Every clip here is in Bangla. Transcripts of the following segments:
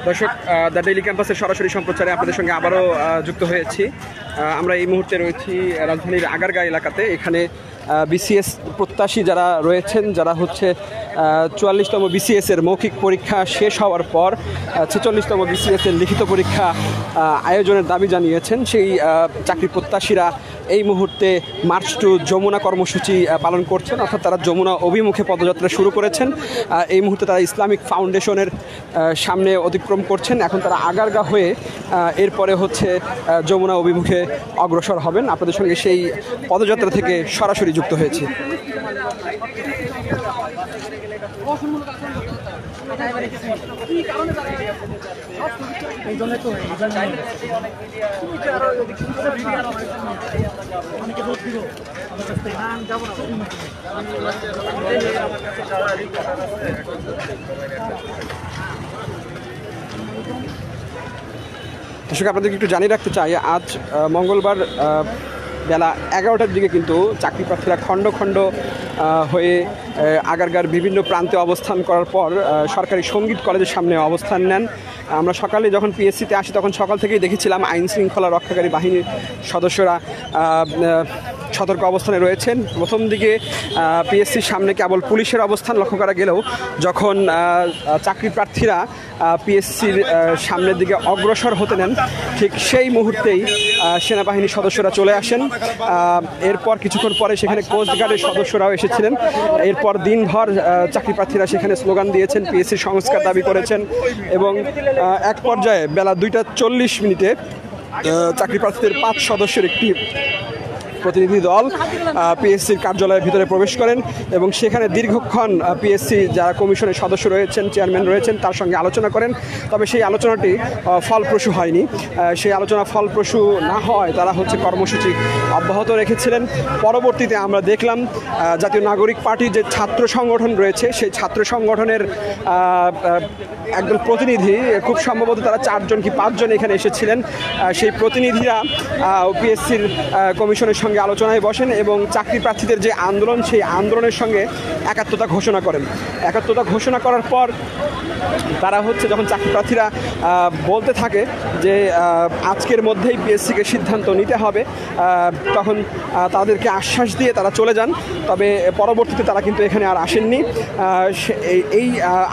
দর্শক, দ্য ডেইলি ক্যাম্পাসের সরাসরি সম্প্রচারে আপনাদের সঙ্গে আবারও যুক্ত হয়েছি। আমরা এই মুহূর্তে রয়েছি রাজধানীর আগারগাঁও এলাকাতে। এখানে বিসিএস প্রত্যাশী যারা রয়েছেন, যারা হচ্ছে 44তম বিসিএসের মৌখিক পরীক্ষা শেষ হওয়ার পর 46তম বিসিএসের লিখিত পরীক্ষা আয়োজনের দাবি জানিয়েছেন, সেই চাকরি প্রত্যাশীরা এই মুহূর্তে মার্চ টু যমুনা কর্মসূচি পালন করছেন, অর্থাৎ তারা যমুনা অভিমুখে পদযাত্রা শুরু করেছেন। এই মুহূর্তে তারা ইসলামিক ফাউন্ডেশনের সামনে অতিক্রম করছেন। এখন তারা আগারগাঁও হয়ে এরপরে হচ্ছে যমুনা অভিমুখে অগ্রসর হবেন। আপনাদের সঙ্গে সেই পদযাত্রা থেকে সরাসরি যুক্ত হয়েছি। দর্শক, আপনাদেরকে একটু জানিয়ে রাখতে চাই, আজ মঙ্গলবার বেলা 11টার দিকে কিন্তু চাকরি প্রার্থীরা খণ্ড খণ্ড হয়ে আগারগাঁওর বিভিন্ন প্রান্তে অবস্থান করার পর সরকারি সঙ্গীত কলেজের সামনে অবস্থান নেন। আমরা সকালে যখন পিএসসিতে আসি তখন সকাল থেকেই দেখেছিলাম আইন শৃঙ্খলা রক্ষাকারী বাহিনীর সদস্যরা সতর্ক অবস্থানে রয়েছেন। প্রথম দিকে পিএসসির সামনে কেবল পুলিশের অবস্থান লক্ষ্য করা গেলেও যখন চাকরি প্রার্থীরা পিএসসির সামনের দিকে অগ্রসর হতে নেন, ঠিক সেই মুহূর্তেই সেনাবাহিনীর সদস্যরা চলে আসেন। এরপর কিছুক্ষণ পরে সেখানে কোস্টগার্ডের সদস্যরাও এসেছিলেন। এরপর দিনভর চাকরি প্রার্থীরা সেখানে স্লোগান দিয়েছেন, পিএসসির সংস্কার দাবি করেছেন এবং এক পর্যায়ে বেলা 2:40 চাকরি প্রার্থীদের 5 সদস্যের একটি প্রতিনিধি দল পিএসসির কার্যালয়ের ভিতরে প্রবেশ করেন এবং সেখানে দীর্ঘক্ষণ পিএসসি যারা কমিশনের সদস্য রয়েছেন, চেয়ারম্যান রয়েছেন, তার সঙ্গে আলোচনা করেন। তবে সেই আলোচনাটি ফলপ্রসূ হয়নি। সেই আলোচনা ফলপ্রসূ না হওয়ায় তারা হচ্ছে কর্মসূচি অব্যাহত রেখেছিলেন। পরবর্তীতে আমরা দেখলাম জাতীয় নাগরিক পার্টির যে ছাত্র সংগঠন রয়েছে, সেই ছাত্র সংগঠনের একজন প্রতিনিধি, খুব সম্ভবত তারা 4জন কি 5জন এখানে এসেছিলেন, সেই প্রতিনিধিরা পিএসসির কমিশনের সঙ্গে আলোচনায় বসেন এবং চাকরি প্রার্থীদের যে আন্দোলন, সেই আন্দোলনের সঙ্গে একাত্মতা ঘোষণা করেন। একাত্মতা ঘোষণা করার পর তারা হচ্ছে যখন চাকরি প্রার্থীরা বলতে থাকে যে আজকের মধ্যেই পিএসসিকে সিদ্ধান্ত নিতে হবে, তখন তাদেরকে আশ্বাস দিয়ে তারা চলে যান। তবে পরবর্তীতে তারা কিন্তু এখানে আর আসেননি। এই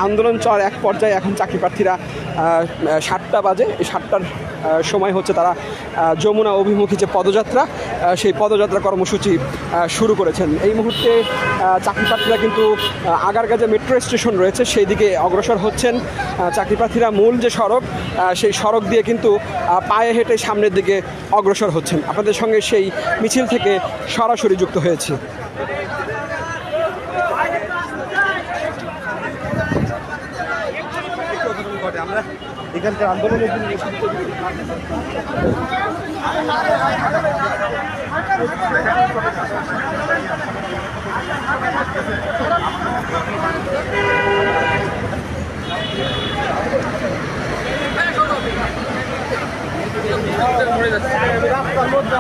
আন্দোলন চলার এক পর্যায়ে এখন চাকরি প্রার্থীরা 7টা বাজে, 7টার সময় হচ্ছে তারা যমুনা অভিমুখী যে পদযাত্রা, সেই পদযাত্রা কর্মসূচি শুরু করেছেন। এই মুহূর্তে চাকরি প্রার্থীরা কিন্তু আগারগাঁও যে মেট্রো স্টেশন রয়েছে সেই দিকে অগ্রসর হচ্ছেন। চাকরি প্রার্থীরা মূল যে সড়ক, সেই সড়ক দিয়ে কিন্তু পায়ে হেঁটে সামনের দিকে অগ্রসর হচ্ছেন। আপনাদের সঙ্গে সেই মিছিল থেকে সরাসরি যুক্ত হয়েছি। আমরা এখানকার আন্দোলনের রাস্তার মধ্যে